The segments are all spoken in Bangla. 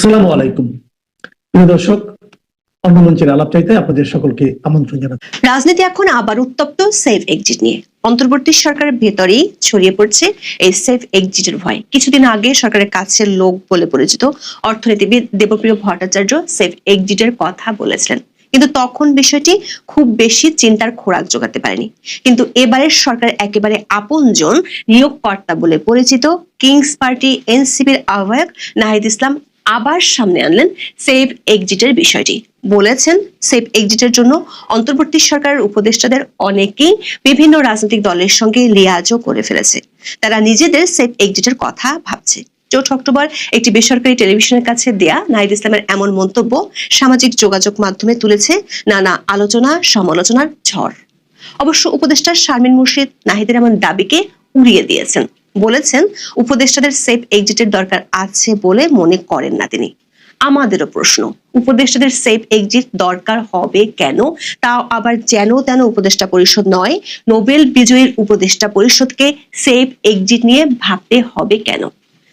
আসসালামু আলাইকুম প্রিয় দর্শক, অন্য মঞ্চের আলাপ চাইতে আপনাদের সকলকে আমন্ত্রণ জানাচ্ছি। রাজনীতি এখন আবার উত্তপ্ত সেফ এক্সিট নিয়ে। অন্তর্বর্তী সরকারের ভেতরেই ছড়িয়ে পড়ছে এই সেফ এক্সিটের ভয়। কিছুদিন আগে সরকারের কাছের লোক বলে পরিচিত অর্থনীতিবিদ দেবপ্রিয় ভট্টাচার্য সেফ এক্সিটের কথা বলেছিলেন, কিন্তু তখন বিষয়টি খুব বেশি চিন্তার খোরাক জোগাতে পারেনি। কিন্তু এবারের সরকার একেবারে আপনজন নিয়োগকর্তা বলে পরিচিত কিংস পার্টি এনসিপির আহ্বায়ক নাহিদ ইসলাম আবার সামনে আনলেন সেফ এক্সিটের বিষয়টি। বলেছেন সেফ এক্সিটের জন্য অন্তর্বর্তী সরকারের উপদেষ্টাদের অনেকেই বিভিন্ন রাজনৈতিক দলের সঙ্গে লিয়াজও করে ফেলেছে। তারা নিজেদের সেফ এক্সিটের কথা ভাবছে। 4 অক্টোবর একটি বেসরকারি টেলিভিশনের কাছে দেয়া নাহিদ ইসলামের এমন মন্তব্য সামাজিক যোগাযোগ মাধ্যমে তুলেছে নানা আলোচনা সমালোচনার ঝড়। অবশ্য উপদেষ্টা শারমিন মুর্শিদ নাহিদের এমন দাবিকে উড়িয়ে দিয়েছেন। বলেছেন উপদেষ্টাদের সেফ এক্সিটের দরকার আছে বলে মনে করেন না তিনি। আমাদেরও প্রশ্ন, উপদেষ্টাদের সেফ এক্সিট দরকার হবে কেন? তাও আবার যেন তেন উপদেষ্টা পরিষদ নয়, নোবেল বিজয়ীর উপদেষ্টা পরিষদকে সেফ এক্সিট নিয়ে ভাবতে হবে কেন?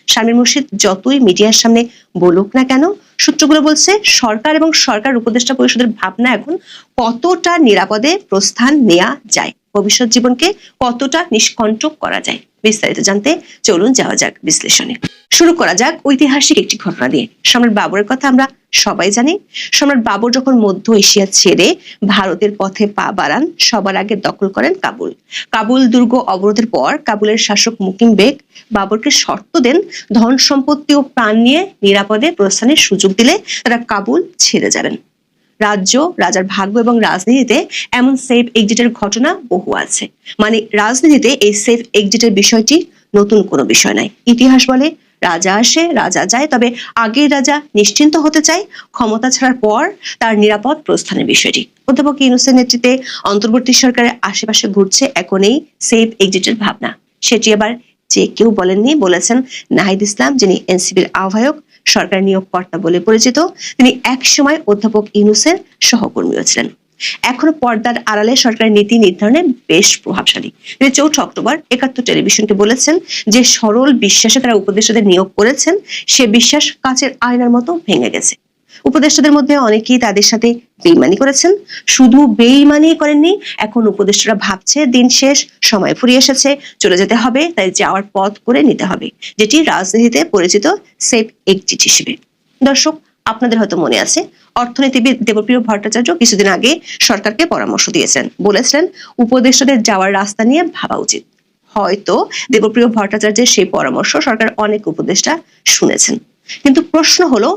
শারমিন মুর্শিদ যতই মিডিয়ার সামনে বলুক না কেন, সূত্রগুলো বলছে সরকার এবং সরকার উপদেষ্টা পরিষদের ভাবনা এখন কতটা নিরাপদে প্রস্থান নেওয়া যায়, ভবিষ্যৎ জীবনকে কতটা নিষ্কণ্টক করা যায়। বিস্তারিত জানতে চলুন যাওয়া যাক বিশ্লেষণে। শুরু করা যাক ঐতিহাসিক একটি ঘটনা দিয়ে। সম্রাট বাবরের কথা আমরা সবাই জানি। সম্রাট বাবর যখন মধ্য এশিয়া ছেড়ে ভারতের পথে পা বাড়ান, সবার আগে দখল করেন কাবুল। কাবুল দুর্গ অবরোধের পর কাবুলের শাসক মুকিম বেগ বাবরকে শর্ত দেন ধন সম্পত্তি ও প্রাণ নিয়ে নিরাপদে প্রস্থানের সুযোগ দিলে তারা কাবুল ছেড়ে যাবেন। রাজ্য, রাজার ভাগ্য এবং রাজনীতিতে এমন সেফ এক্সিটের ঘটনা বহু আছে। মানে রাজনীতিতে এই সেফ এক্সিটের বিষয়টি নতুন কোনো বিষয় নয়। ইতিহাস বলে রাজা আসে রাজা যায়, তবে আগের রাজা নিশ্চিন্ত হতে চায় ক্ষমতা ছাড়ার পর তার নিরাপদ প্রস্থানের বিষয়টি। অধ্যাপক ইউনূসের নেতৃত্বে অন্তর্বর্তী সরকারের আশেপাশে ঘুরছে এখন এই সেফ এক্সিটের ভাবনা। সেটি আবার যে কেউ বলেননি, বলেছেন নাহিদ ইসলাম, যিনি এনসিপির আহ্বায়ক, সরকার নিয়োগকর্তা বলে পরিচিত। তিনি এক সময় অধ্যাপক ইউনূসের সহকর্মীও ছিলেন। এখনো পর্দার আড়ালে সরকারের নীতি নির্ধারণে বেশ প্রভাবশালী। তিনি 4 অক্টোবর 71 টেলিভিশনকে বলেছেন যে সরল বিশ্বাসে তারা উপদেষ্টাদের নিয়োগ করেছেন, সে বিশ্বাস কাচের আয়নার মতো ভেঙে গেছে। উপদেষ্টাদের মধ্যে অনেকেই তাদের সাথে বেইমানি করেছেন। শুধু বেইমানি করেননি, এখন উপদেষ্টারা ভাবছে দিন শেষ, সময় ফুরিয়ে এসেছে, চলে যেতে হবে, তাই যাওয়ার পথ করে নিতে হবে, যেটি রাজনীতিতে পরিচিত সেফ এক্সিট হিসেবে। দর্শক, আপনাদের হয়তো মনে আছে অর্থনীতিবিদ দেবপ্রিয় ভট্টাচার্য কিছুদিন আগে সরকারকে পরামর্শ দিয়েছেন। বলেছিলেন উপদেষ্টাদের যাওয়ার রাস্তা নিয়ে ভাবা উচিত। হয়তো দেবপ্রিয় ভট্টাচার্যের সেই পরামর্শ সরকার অনেক উপদেষ্টা শুনেছেন। কিন্তু প্রশ্ন হলো,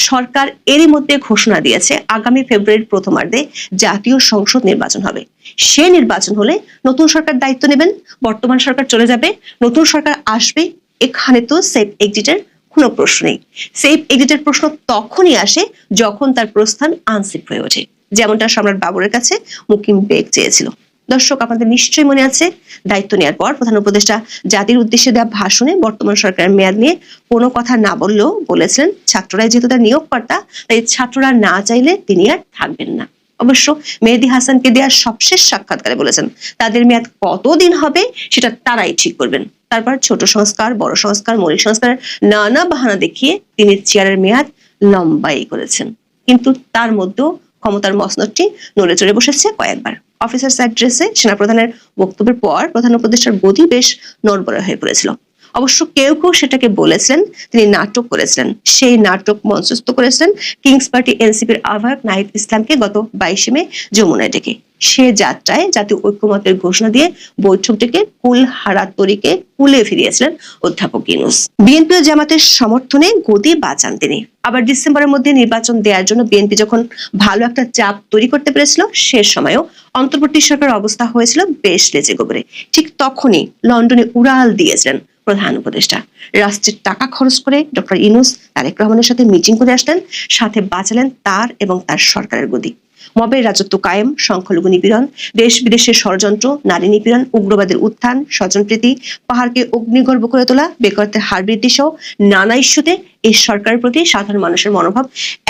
সরকার এরই মধ্যে ঘোষণা দিয়েছে আগামী ফেব্রুয়ারির প্রথমার্ধে জাতীয় সংসদ নির্বাচন হবে। সে নির্বাচন হলে নতুন সরকার দায়িত্ব নেবেন, বর্তমান সরকার চলে যাবে, নতুন সরকার আসবে। এখানে তো সেফ এক্সিটের কোনো প্রশ্ন নেই। সেফ এক্সিটের প্রশ্ন তখনই আসে যখন তার প্রস্থান আনসেফ হয়ে ওঠে, যেমনটা সম্রাট বাবরের কাছে মুকিম বেগ চেয়েছিল। দর্শক, আপনাদের নিশ্চয়ই মনে আছে দায়িত্ব নেওয়ার পর প্রধান উপদেষ্টা জাতির উদ্দেশ্যে দেওয়া ভাষণে বর্তমান সরকারের মেয়াদ নিয়ে কোনো কথা না বললেও বলেছিলেন ছাত্ররাই যেহেতু তার নিয়োগকর্তা, তাই ছাত্ররা না চাইলে তিনি আর থাকবেন না। অবশ্য মেহেদী হাসানকে দেওয়া সবশেষ সাক্ষাৎকারে বলেছেন তাদের মেয়াদ কতদিন হবে সেটা তারাই ঠিক করবেন। তারপর ছোট সংস্কার, বড় সংস্কার, মৌলিক সংস্কার নানা বাহানা দেখিয়ে তিনি চেয়ারের মেয়াদ লম্বাই করেছেন। কিন্তু তার মধ্যেও ক্ষমতার মসনদটি নড়ে চড়ে বসেছে কয়েকবার। অফিসার্স অ্যাড্রেসে সেনাপ্রধানের বক্তব্যের পর প্রধান উপদেষ্টার গতি বেশ নড়বড়ে হয়ে পড়েছিল। অবশ্য কেউ কেউ সেটাকে বলেছিলেন তিনি নাটক করেছিলেন। সেই নাটক মঞ্চস্থ করেছিলেন কিংস পার্টি এনসিপির আহ্বায়ক নাহিদ ইসলামকে গত 22 মে যমুনায় ডেকে। সে যাত্রায় জাতীয় ঐক্যমতের ঘোষণা দিয়ে বৈঠকটিকে কুল হারা তরিকে কুলে ফিরিয়েছিলেন অধ্যাপক ইউনূস। বিএনপি ও জামাতের সমর্থনে গদি বাঁচান তিনি। আবার ডিসেম্বরের মধ্যে নির্বাচন দেওয়ার জন্য বিএনপি যখন ভালো একটা চাপ তৈরি করতে পেরেছিল, সে সময়ও অন্তর্বর্তী সরকারের অবস্থা হয়েছিল বেশ লেজে গোবরে। ঠিক তখনই লন্ডনে উড়াল দিয়েছিলেন প্রধান উপদেষ্টা। রাষ্ট্রের টাকা খরচ করে ডক্টর ইউনূস তারেক রহমানের সাথে মিটিং করে আসলেন, সাথে বাঁচালেন তার এবং তার সরকারের গদি। মবের রাজত্ব কায়েম, সংখ্যালঘু নিপীড়ন, দেশ বিদেশের ষড়যন্ত্র, নারী নিপীড়ন, উগ্রবাদের উত্থান, স্বজনপ্রীতি, পাহাড়কে অগ্নিগর্ভ করে তোলা, বেকারত্বের হার বৃদ্ধি সহ নানা ইস্যুতে এই সরকারের প্রতি সাধারণ মানুষের মনোভাব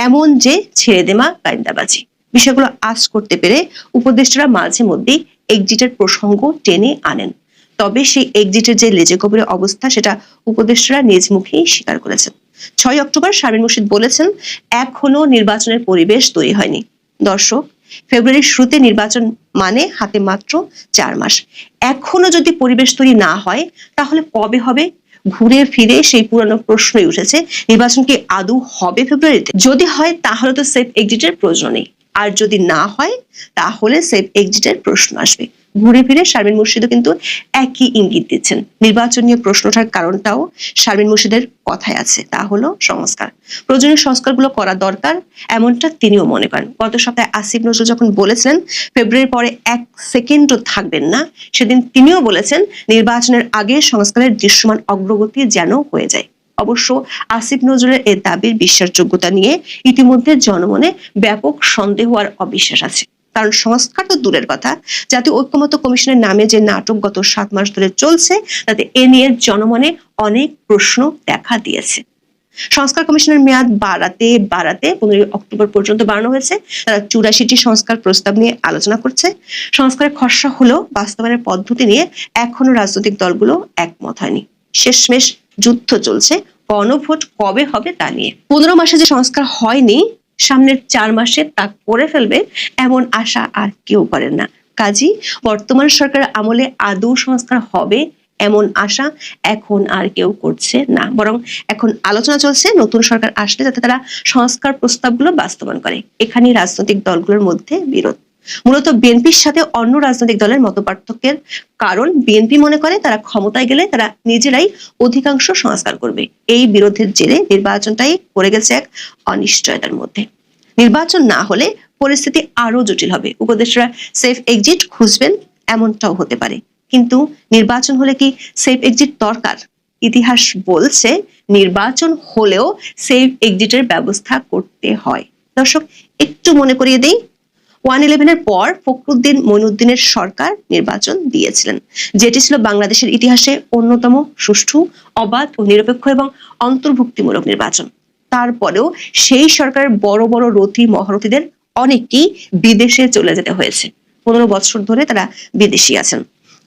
এমন যে ছেড়ে দেমা কায়দাবাজি। বিষয়গুলো আঁচ করতে পেরে উপদেষ্টারা মাঝে মধ্যেই এক্সিটের প্রসঙ্গ টেনে আনেন। তবে সেই এক্সিটের যে লেজে কবরে অবস্থা সেটা উপদেষ্টারা নিজ মুখেই স্বীকার করেছেন। 6 অক্টোবর শারমিন মুর্শিদ বলেছেন, এখনো নির্বাচনের পরিবেশ তৈরি হয়নি। দর্শক, ফেব্রুয়ারির শুরুতে নির্বাচন মানে হাতে মাত্র 4 মাস। এখনো যদি পরিবেশ তৈরি না হয় তাহলে কবে হবে? ঘুরে ফিরে সেই পুরনো প্রশ্নই উঠেছে, নির্বাচন কি আদৌ হবে ফেব্রুয়ারিতে? যদি হয় তাহলে তো সেফ এক্সিটের প্রয়োজন নেই, আর যদি না হয় তাহলে সেফ এক্সিটের প্রশ্ন আসবে। ঘুরে ফিরে শারমিন মুর্শিদও কিন্তু একই ইঙ্গিত দিচ্ছেন। নির্বাচন নিয়ে প্রশ্ন ওঠার কারণটাও শারমিন মুর্শিদের কথায় আছে, তা হলো সংস্কার। প্রয়োজনীয় সংস্কারগুলো করা দরকার, এমনটা তিনিও মনে করেন। গত সপ্তাহে আসিফ নজরুল যখন বলেছিলেন ফেব্রুয়ারির পরে 1 সেকেন্ডও থাকবেন না, সেদিন তিনিও বলেছেন নির্বাচনের আগে সংস্কারের দৃশ্যমান অগ্রগতি যেন হয়ে যায়। অবশ্য আসিফ নজরুলের এ দাবির বিশ্বাসযোগ্যতা নিয়ে ইতিমধ্যে জনমনে ব্যাপক সন্দেহ আর অবিশ্বাস আছে। কারণ সংস্কার তো দূরের কথা, জাতীয় ঐক্যমত্য কমিশনের নামে যে নাটক গত 7 মাস ধরে চলছে তাতে এ নিয়ে জনমনে অনেক প্রশ্ন দেখা দিয়েছে। সংস্কার কমিশনের মেয়াদ বাড়াতে 15 অক্টোবর পর্যন্ত বাড়ানো হয়েছে। তারা 84টি সংস্কার প্রস্তাব নিয়ে আলোচনা করছে। সংস্কারের খসড়া হলেও বাস্তবায়নের পদ্ধতি নিয়ে এখনো রাজনৈতিক দলগুলো একমত হয়নি। শেষমেশ যুদ্ধ চলছে গণভোট কবে হবে তা নিয়ে। 15 মাসে যে সংস্কার হয়নি, সামনের 4 মাসে তা করে ফেলবে এমন আশা আর কেউ করেন না। কাজেই বর্তমান সরকারের আমলে আদৌ সংস্কার হবে এমন আশা এখন আর কেউ করছে না, বরং এখন আলোচনা চলছে নতুন সরকার আসলে যাতে তারা সংস্কার প্রস্তাবগুলো বাস্তবায়ন করে। এখানেই রাজনৈতিক দলগুলোর মধ্যে বিরোধ। মূলত বিএনপির সাথে অন্য রাজনৈতিক দলের মতপার্থক্যের কারণ, বিএনপি মনে করে তারা ক্ষমতায় গেলে তারা নিজেরাই অধিকাংশ সংস্কার করবে। এই বিরোধের জেরে নির্বাচনটাই পড়ে গেছে এক অনিশ্চয়তার মধ্যে। নির্বাচন না হলে পরিস্থিতি আরো জটিল হবে। উপদেষ্টারা সেফ এক্সিট খুঁজবেন এমনটাও হতে পারে। কিন্তু নির্বাচন হলে কি সেফ এক্সিট দরকার? ইতিহাস বলছে নির্বাচন হলেও সেফ এক্সিটের ব্যবস্থা করতে হয়। দর্শক, একটু মনে করিয়ে দেই, 1/11 এর পর ফখরুদ্দিন মঈনুদ্দিনের সরকার নির্বাচন দিয়েছিলেন, যেটি ছিল বাংলাদেশের ইতিহাসে অন্যতম সুষ্ঠু, অবাধ ও নিরপেক্ষ এবং অন্তর্ভুক্তিমূলক নির্বাচন। তারপরেও সেই সরকারের বড় বড় রথী মহারথীদের অনেকেই বিদেশে চলে যেতে হয়েছে। 15 বছর ধরে তারা বিদেশি আছেন।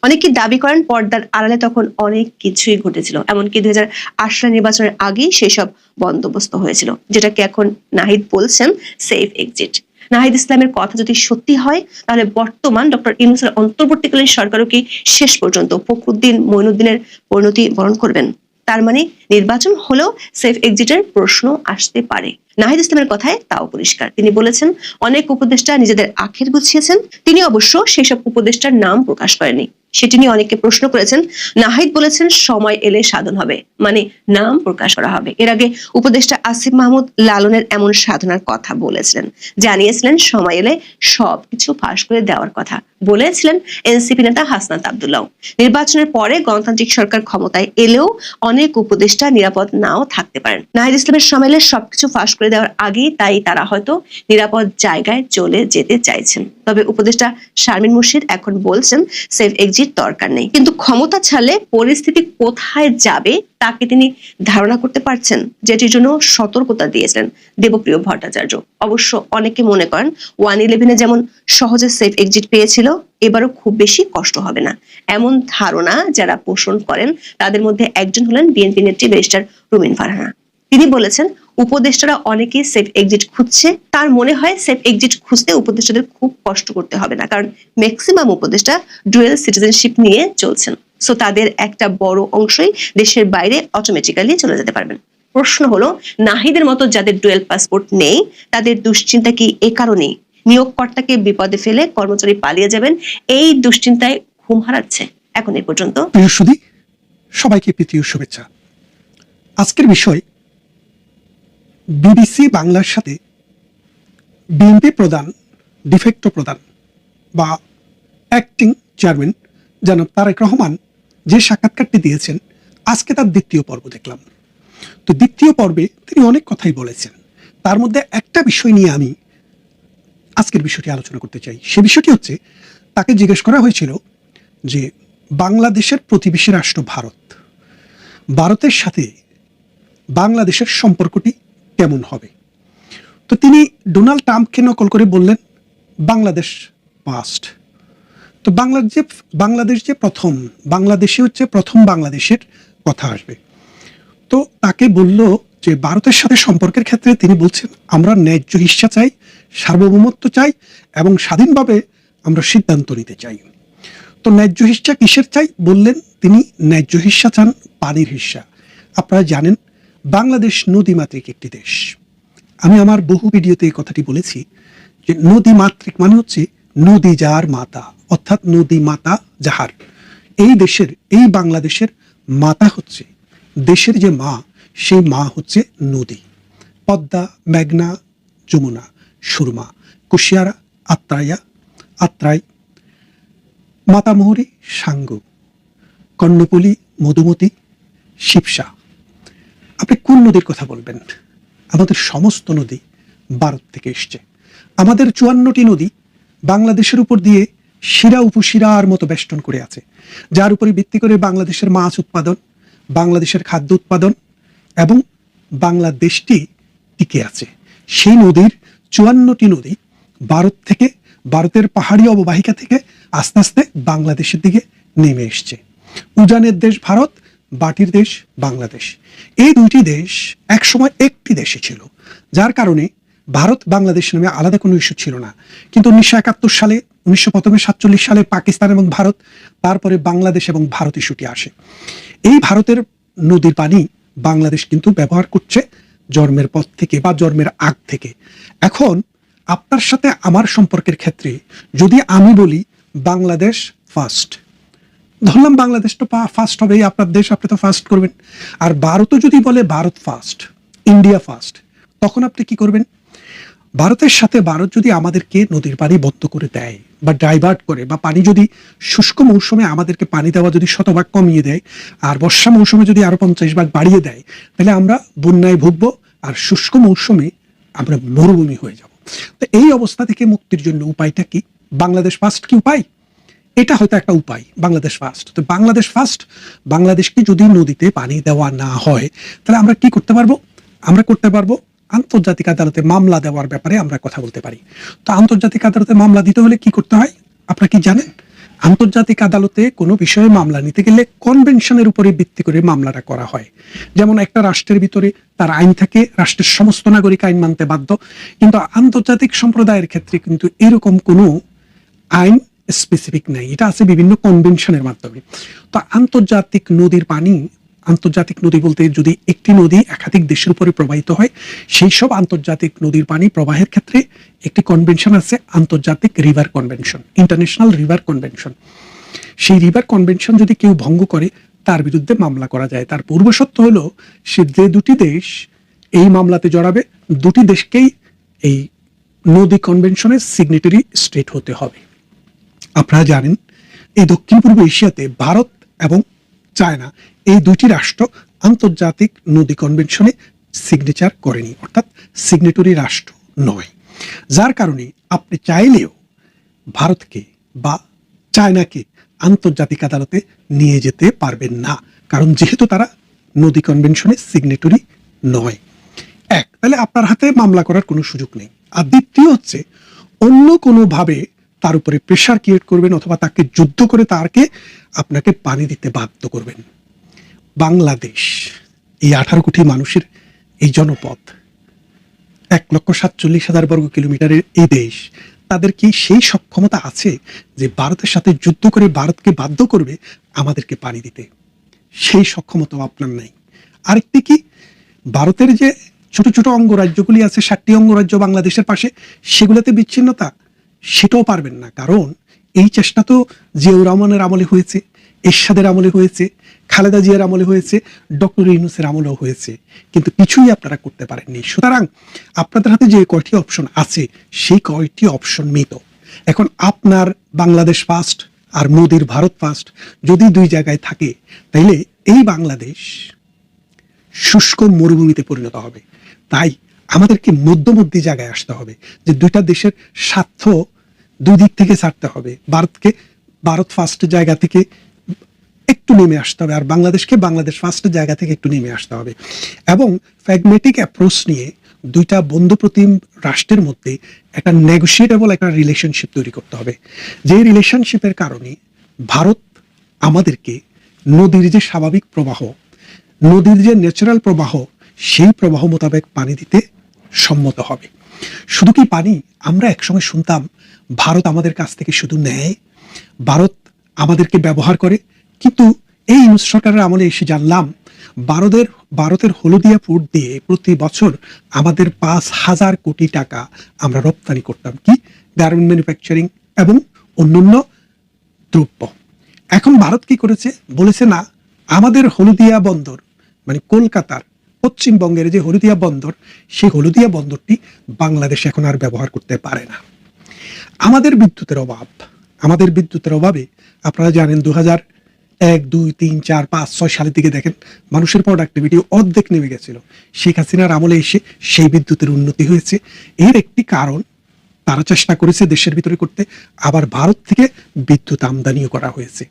অনেকে দাবি করেন পর্দার আড়ালে তখন অনেক কিছুই ঘটেছিল, এমনকি 2008 সালের নির্বাচনের আগেই সেসব বন্দোবস্ত হয়েছিল, যেটাকে এখন নাহিদ বলছেন সেফ এক্সিট। নাহিদ ইসলামের কথা যদি সত্যি হয় তাহলে বর্তমান ডক্টর ইউনূসের অন্তর্বর্তীকালীন সরকারও কি শেষ পর্যন্ত ফখরুদ্দিন মঈনুদ্দিনের পরিণতি বরণ করবেন? তার মানে নির্বাচন হলেও সেফ এক্সিটের প্রশ্ন আসতে পারে। নাহিদ ইসলামের কথায় তাও পরিষ্কার। তিনি বলেছেন অনেক উপদেষ্টা নিজেদের আখের গুছিয়েছেন। তিনি অবশ্য সেসব উপদেষ্টার নাম প্রকাশ করেননি। সেটি নিয়ে অনেকে প্রশ্ন করেছেন। নাহিদ বলেছেন সময় এলে সাধন হবে, মানে নাম প্রকাশ করা হবে। এর আগে উপদেষ্টা আসিফ মাহমুদ লালনের এমন সাধনার কথা বলেছিলেন, জানিয়েছিলেন সময় এলে সবকিছু ফাঁস করে দেওয়ার কথা বলেছিলেন এনসিপি নেতা হাসনাত আব্দুল্লাহ। নির্বাচনের পরে গণতান্ত্রিক সরকার ক্ষমতায় এলেও অনেক উপদেষ্টা নিরাপদ নাও থাকতে পারেন। নাহিদ ইসলামের সময় এলে সবকিছু ফাঁস করে দেওয়ার আগেই তাই তারা হয়তো নিরাপদ জায়গায় চলে যেতে চাইছেন। তবে উপদেষ্টা শারমিন মুর্শিদ এখন বলছেন সেফ এক্সিট দরকার নেই, কিন্তু ক্ষমতা ছাড়লে পরিস্থিতি কোথায় যাবে তাকে তিনি ধারণা করতে পারছেন, যেটির জন্য সতর্কতা দিয়েছিলেন দেবপ্রিয় ভট্টাচার্য। অবশ্য অনেকে মনে করেন 1/11 যেমন সহজে সেফ এক্সিট পেয়েছিল, এবারও খুব বেশি কষ্ট হবে না। এমন ধারণা যারা পোষণ করেন তাদের মধ্যে একজন হলেন বিএনপি নেত্রী ব্যারিস্টার রুমিন ফারহানা। তিনি বলেছেন উপদেষ্টারা অনেকেই সেফ এক্সিট খুঁজছে। তার মনে হয় সেফ এক্সিট খুঁজতে উপদেষ্টাদের খুব কষ্ট করতে হবে না, কারণ ম্যাক্সিমাম উপদেষ্টা ডুয়েল সিটিজেনশিপ নিয়ে চলছেন। সো তাদের একটা বড় অংশই দেশের বাইরে অটোমেটিক্যালি চলে যেতে পারবেন। প্রশ্ন হলো, নাহিদের মতো যাদের ডুয়েল পাসপোর্ট নেই তাদের দুশ্চিন্তা কি এ কারণেই নিয়োগকর্তাকে বিপদে ফেলে কর্মচারী পালিয়ে যাবেন এই দুশ্চিন্তায় ঘুম হারাচ্ছে? এখন এই পর্যন্ত। প্রিয় সুধী, সবাইকে প্রীতীয় শুভেচ্ছা। আজকের বিষয় বিবিসি বাংলার সাথে বিএনপি প্রধান, ডিফেক্টো প্রধান বা অ্যাক্টিং চেয়ারম্যান জনাব তারেক রহমান যে সাক্ষাৎকারটি দিয়েছেন, আজকে তার দ্বিতীয় পর্ব দেখলাম। তো দ্বিতীয় পর্বে তিনি অনেক কথাই বলেছেন। তার মধ্যে একটা বিষয় নিয়ে আমি আজকের বিষয়টি আলোচনা করতে চাই। সে বিষয়টি হচ্ছে, তাকে জিজ্ঞেস করা হয়েছিল যে বাংলাদেশের প্রতিবেশী রাষ্ট্র ভারত, ভারতের সাথে বাংলাদেশের সম্পর্কটি কেমন হবে। তো তিনি ডোনাল্ড ট্রাম্পকে নকল করে বললেন বাংলাদেশ পাস্ট। তো বাংলাদেশ যে প্রথম, বাংলাদেশে হচ্ছে প্রথম বাংলাদেশের কথা আসবে। তো তাকে বলল যে ভারতের সাথে সম্পর্কের ক্ষেত্রে তিনি বলছেন আমরা ন্যায্য হিস্সা চাই, সার্বভৌমত্ব চাই এবং স্বাধীনভাবে আমরা সিদ্ধান্ত নিতে চাই। তো ন্যায্য হিস্সা কিসের চাই বললেন তিনি? ন্যায্য হিস্সা চান পানির হিস্সা। আপনারা জানেন বাংলাদেশ নদীমাতৃক একটি দেশ। আমি আমার বহু ভিডিওতে এই কথাটি বলেছি যে নদীমাতৃক মানে হচ্ছে নদী যার মাতা, অর্থাৎ নদী মাতা যাহার। এই দেশের, এই বাংলাদেশের মাতা হচ্ছে, দেশের যে মা, সেই মা হচ্ছে নদী। পদ্মা, মেঘনা, যমুনা, সুরমা, কুশিয়ারা, আত্রাই, মাতামুহুরী, সাঙ্গু, কর্ণফুলী, মধুমতি, শিবসা। আপনি কোন নদীর কথা বলবেন? আমাদের সমস্ত নদী ভারত থেকে এসছে। আমাদের 54টি নদী বাংলাদেশের উপর দিয়ে শিরা উপশিরার মতো বেষ্টন করে আছে, যার উপরে ভিত্তি করে বাংলাদেশের মাছ উৎপাদন, বাংলাদেশের খাদ্য উৎপাদন এবং বাংলাদেশটি টিকে আছে। সেই নদীর 54টি নদী ভারত থেকে, ভারতের পাহাড়ি অববাহিকা থেকে আস্তে আস্তে বাংলাদেশের দিকে নেমে এসছে। উজানের দেশ ভারত, বাটির দেশ বাংলাদেশ। এই দুইটি দেশ একসময় একটি দেশে ছিল, যার কারণে ভারত বাংলাদেশ নামে আলাদা কোনো ইস্যু ছিল না। কিন্তু 1971 সালে, 1947 সালে পাকিস্তান এবং ভারত, তারপরে বাংলাদেশ এবং ভারত ইস্যুটি আসে। এই ভারতের নদীর পানি বাংলাদেশ কিন্তু ব্যবহার করছে জন্মের পর থেকে বা জন্মের আগ থেকে। এখন আপনার সাথে আমার সম্পর্কের ক্ষেত্রে যদি আমি বলি বাংলাদেশ ফার্স্ট, ধরলাম বাংলাদেশ তো ফার্স্ট হবে, আপনার দেশ, আপনি তো ফার্স্ট করবেন। আর ভারতও যদি বলে ভারত ফার্স্ট, ইন্ডিয়া ফার্স্ট, তখন আপনি কি করবেন? ভারতের সাথে ভারত যদি আমাদেরকে নদীর পানি বন্ধ করে দেয় বা ডাইভার্ট করে, বা পানি যদি শুষ্ক মৌসুমে আমাদেরকে পানি দেওয়া যদি 100 ভাগ কমিয়ে দেয়, আর বর্ষা মৌসুমে যদি আরো 50 ভাগ বাড়িয়ে দেয়, তাহলে আমরা বন্যায় ভুগবো, আর শুষ্ক মৌসুমে আমরা মরুভূমি হয়ে যাব। তো এই অবস্থা থেকে মুক্তির জন্য উপায়টা কি? বাংলাদেশ ফার্স্ট কি উপায়? এটা হয়তো একটা উপায়, বাংলাদেশ ফার্স্ট। তো বাংলাদেশ ফার্স্ট, বাংলাদেশকে যদি নদীতে পানি দেওয়া না হয়, তাহলে আমরা কি করতে পারবো? আমরা করতে পারবো আন্তর্জাতিক আদালতে মামলা দেওয়ার ব্যাপারে আমরা কথা বলতে পারি। তো আন্তর্জাতিক আদালতে মামলা দিতে হলে কি করতে হয় আপনারা কি জানেন? আন্তর্জাতিক আদালতে কোনো বিষয়ে মামলা নিতে গেলে কনভেনশনের উপরে ভিত্তি করে মামলাটা করা হয়। যেমন একটা রাষ্ট্রের ভিতরে তার আইন থাকে, রাষ্ট্রের সমস্ত নাগরিক আইন মানতে বাধ্য, কিন্তু আন্তর্জাতিক সম্প্রদায়ের ক্ষেত্রে কিন্তু এরকম কোনো আইন স্পেসিফিক নাই, এটা আছে বিভিন্ন কনভেনশনের মাধ্যমে। তো আন্তর্জাতিক নদীর পানি, আন্তর্জাতিক নদী বলতে যদি একটি নদী একাধিক দেশের উপরে প্রবাহিত হয়, সেই সব আন্তর্জাতিক নদীর পানি প্রবাহের ক্ষেত্রে একটি কনভেনশন আছে, আন্তর্জাতিক river convention, international river convention. সেই রিভার কনভেনশন যদি কেউ ভঙ্গ করে, তার বিরুদ্ধে মামলা করা যায়। তার পূর্বশর্ত হলো সে যে দুটি দেশ এই মামলাতে জড়াবে, দুটি দেশকেই এই নদী কনভেনশনের সিগনেটারি স্টেট হতে হবে। আপনারা জানেন এই দক্ষিণ পূর্ব এশিয়াতে ভারত এবং চায়না, এই দুইটি রাষ্ট্র আন্তর্জাতিক নদী কনভেনশনে সিগনেচার করেনি, অর্থাৎ সিগনেটরি রাষ্ট্র নয়। যার কারণে আপনি চাইলেও ভারতকে বা চায়নাকে আন্তর্জাতিক আদালতে নিয়ে যেতে পারবেন না, কারণ যেহেতু তারা নদী কনভেনশনে সিগনেটরি নয়। এক, তাহলে আপনার হাতে মামলা করার কোনো সুযোগ নেই। আর দ্বিতীয় হচ্ছে, অন্য কোনোভাবে তার উপরে প্রেশার ক্রিয়েট করবেন অথবা তাকে যুদ্ধ করে তাকে আপনাকে পানি দিতে বাধ্য করবেন। বাংলাদেশ, এই 18 কোটি মানুষের এই জনপদ, 1,47,000 বর্গ কিলোমিটারের এই দেশ, তাদের কি সেই সক্ষমতা আছে যে ভারতের সাথে যুদ্ধ করে ভারতকে বাধ্য করবে আমাদেরকে পানি দিতে? সেই সক্ষমতা আপনার নাই। আরেকটি কি, ভারতের যে ছোট ছোট অঙ্গরাজ্যগুলি আছে, 7টি অঙ্গরাজ্য বাংলাদেশের পাশে, সেগুলোতে বিচ্ছিন্নতা, সেটাও পারবেন না। কারণ এই চেষ্টা তো জিয়াউর রহমানের আমলে হয়েছে, এরশাদের আমলে হয়েছে, খালেদা জিয়ার আমলে হয়েছে, ডক্টর ইউনূসের আমলেও হয়েছে, কিন্তু কিছুই আপনারা করতে পারেননি। সুতরাং আপনাদের হাতে যে কয়টি অপশন আছে, সেই কয়টি অপশন মৃত। এখন আপনার বাংলাদেশ ফার্স্ট আর মোদির ভারত ফার্স্ট যদি দুই জায়গায় থাকে, তাইলে এই বাংলাদেশ শুষ্ক মরুভূমিতে পরিণত হবে। তাই আমাদেরকে মধ্যমধ্যে জায়গায় আসতে হবে, যে দুইটা দেশের স্বার্থ দুই দিক থেকে ছাড়তে হবে। ভারতকে ভারত ফার্স্ট জায়গা থেকে একটু নেমে আসতে হবে, আর বাংলাদেশকে বাংলাদেশ ফার্স্ট জায়গা থেকে একটু নেমে আসতে হবে, এবং প্র্যাগম্যাটিক অ্যাপ্রোচ নিয়ে দুইটা বন্ধুপ্রতিম রাষ্ট্রের মধ্যে একটা নেগোশিয়েটেবল একটা রিলেশনশিপ তৈরি করতে হবে। যে রিলেশনশিপের কারণে ভারত আমাদেরকে নদীর যে স্বাভাবিক প্রবাহ, নদীর যে ন্যাচারাল প্রবাহ, সেই প্রবাহ মোতাবেক পানি দিতে সম্মত হবে। শুধু কি পানি, আমরা একসময় শুনতাম ভারত আমাদের কাছ থেকে শুধু নেয়, ভারত আমাদেরকে ব্যবহার করে, কিন্তু এই ইউনূস সরকারের আমলে এসে জানলাম ভারতের হলদিয়া পোর্ট দিয়ে প্রতি বছর আমাদের 5,000 কোটি টাকা আমরা রপ্তানি করতাম, কি গার্মেন্ট ম্যানুফ্যাকচারিং এবং অন্যান্য দ্রব্য। এখন ভারত কি করেছে, বলেছে না, আমাদের হলদিয়া বন্দর মানে কলকাতার পশ্চিমবঙ্গের যে হলদিয়া বন্দর, সেই হলদিয়া বন্দরটি বাংলাদেশ এখন আর ব্যবহার করতে পারে না। আমাদের বিদ্যুতের অভাবে আপনারা জানেন 2001, 2, 3, 4, 5, 6 সালের দিকে দেখেন মানুষের প্রোডাক্টিভিটি অর্ধেক নেমে গেছিল। শেখ হাসিনার আমলে এসে সেই বিদ্যুতের উন্নতি হয়েছে। এর একটি কারণ, তারা চেষ্টা করেছে দেশের ভিতরে করতে, আবার ভারত থেকে বিদ্যুৎ আমদানিও করা হয়েছে,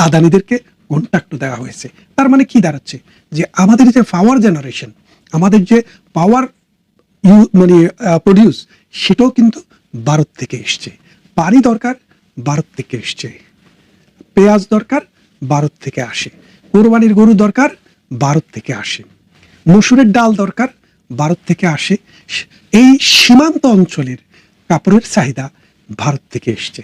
আদানিদেরকে কন্ট্রাক্টও দেওয়া হয়েছে। তার মানে কি দাঁড়াচ্ছে, যে আমাদের যে পাওয়ার জেনারেশন, আমাদের যে পাওয়ার প্রডিউস, সেটাও কিন্তু ভারত থেকে এসছে। পানি দরকার, ভারত থেকে এসছে। পেঁয়াজ দরকার, ভারত থেকে আসে। কোরবানির গরু দরকার, ভারত থেকে আসে। মসুরের ডাল দরকার, ভারত থেকে আসে। এই সীমান্ত অঞ্চলের কাপড়ের চাহিদা ভারত থেকে এসছে।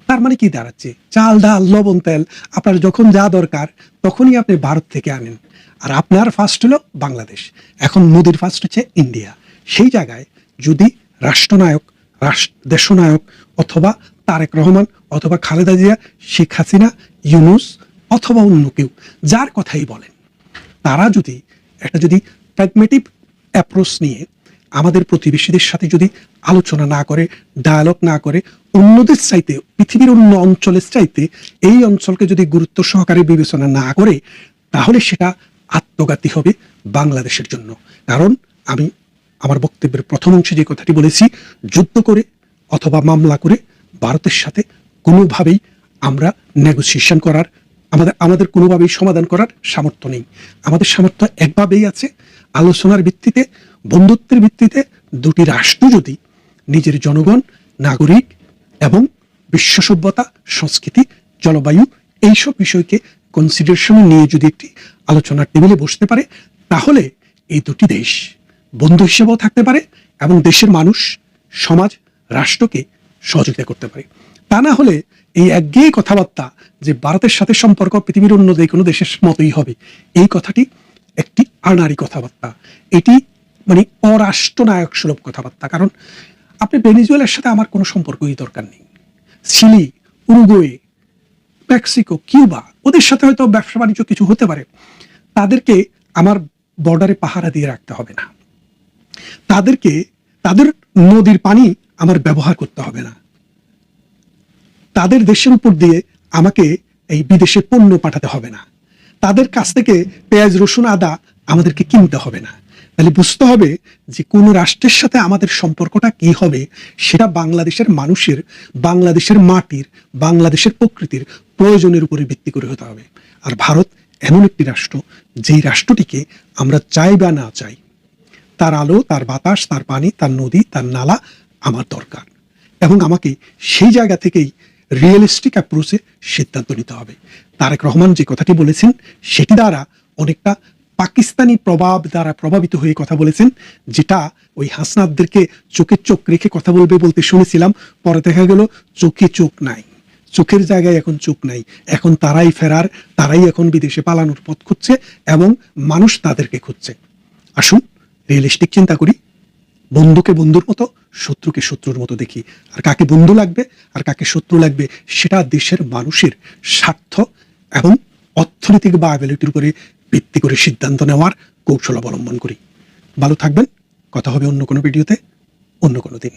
তার মানে কি দাঁড়াচ্ছে, চাল, ডাল, লবণ, তেল আপনার যখন যা দরকার তখনই আপনি ভারত থেকে আনেন। আর আপনার ফার্স্ট হলো বাংলাদেশ, এখন মোদির ফার্স্ট হচ্ছে ইন্ডিয়া। সেই জায়গায় যদি রাষ্ট্রনায়ক, দেশনায়ক অথবা তারেক রহমান অথবা খালেদা জিয়া, শেখ হাসিনা, ইউনূস অথবা অন্য কেউ যার কথাই বলেন, তারা যদি প্র্যাগমেটিক অ্যাপ্রোচ নিয়ে আমাদের প্রতিবেশীদের সাথে যদি আলোচনা না করে, ডায়ালগ না করে, অন্যদের চাইতে, পৃথিবীর অন্য অঞ্চলের চাইতে এই অঞ্চলকে যদি গুরুত্ব সহকারে বিবেচনা না করে, তাহলে সেটা আত্মঘাতী হবে বাংলাদেশের জন্য। কারণ আমি আমার বক্তব্যের প্রথম অংশে যে কথাটি বলেছি, যুদ্ধ করে অথবা মামলা করে ভারতের সাথে কোনোভাবেই আমরা নেগোসিয়েশন করার, আমাদের কোনোভাবেই সমাধান করার সামর্থ্য নেই। আমাদের সামর্থ্য একভাবেই আছে, আলোচনার ভিত্তিতে, বন্ধুত্বের ভিত্তিতে দুটি রাষ্ট্র যদি নিজের জনগণ, নাগরিক এবং বিশ্ব সভ্যতা, সংস্কৃতি, জলবায়ু এইসব বিষয়কে কনসিডারেশনে নিয়ে যদি একটি আলোচনার টেবিলে বসতে পারে, তাহলে এই দুটি দেশ বন্ধু হিসেবেও থাকতে পারে এবং দেশের মানুষ, সমাজ, রাষ্ট্রকে সহযোগিতা করতে পারে। তা না হলে এই একঘেয়ে কথাবার্তা যে ভারতের সাথে সম্পর্ক পৃথিবীর অন্য যে কোনো দেশের মতোই হবে, এই কথাটি একটি আনাড়ি কথাবার্তা। এটি মানে অরাষ্ট্রনায়ক সুলভ কথাবার্তা। কারণ আপনি ভেনেজুয়েলার সাথে আমার কোনো সম্পর্কই দরকার নেই। চিলি, উরুগুয়ে, মেক্সিকো, কিউবা, ওদের সাথে হয়তো ব্যবসা বাণিজ্য কিছু হতে পারে, তাদেরকে আমার বর্ডারে পাহারা দিয়ে রাখতে হবে না, তাদের নদীর পানি আমার ব্যবহার করতে হবে না, তাদের দেশের উপর দিয়ে আমাকে এই বিদেশে পণ্য পাঠাতে হবে না, তাদের কাছ থেকে পেঁয়াজ, রসুন, আদা আমাদেরকে কিনতে হবে না। তাহলে বুঝতে হবে যে কোন রাষ্ট্রের সাথে আমাদের সম্পর্কটা কি হবে, সেটা বাংলাদেশের মানুষের, বাংলাদেশের মাটির, বাংলাদেশের প্রকৃতির প্রয়োজনের উপরে ভিত্তি করে হতে হবে। আর ভারত এমন একটি রাষ্ট্র, যেই রাষ্ট্রটিকে আমরা চাই বা না চাই, তার আলো, তার বাতাস, তার পানি, তার নদী, তার নালা আমার দরকার, এবং আমাকে সেই জায়গা থেকেই রিয়েলিস্টিক অ্যাপ্রোচে সিদ্ধান্ত নিতে হবে। তারেক রহমান যে কথাটি বলেছেন, সেটি দ্বারা অনেকটা পাকিস্তানি প্রভাব দ্বারা প্রভাবিত হয়ে কথা বলেছেন, যেটা ওই হাসনাতদেরকে চোখে চোখ রেখে কথা বলতে শুনেছিলাম। পরে দেখা গেল চোখে চোখ নাই, চোখের জায়গায় এখন চোখ নাই, এখন তারাই ফেরার, তারাই এখন বিদেশে পালানোর পথ খুঁজছে এবং মানুষ তাদেরকে খুঁজছে। আসুন রিয়েলিস্টিক চিন্তা করি, বন্ধুকে বন্ধুর মতো, শত্রুকে শত্রুর মতো দেখি। আর কাকে বন্ধু লাগবে আর কাকে শত্রু লাগবে, সেটা দেশের মানুষের স্বার্থ এবং অর্থনৈতিক ভায়াবিলিটির উপরে ভিত্তি করে সিদ্ধান্ত নেওয়ার কৌশল অবলম্বন করি। ভালো থাকবেন, কথা হবে অন্য কোনো ভিডিওতে, অন্য কোনো দিন।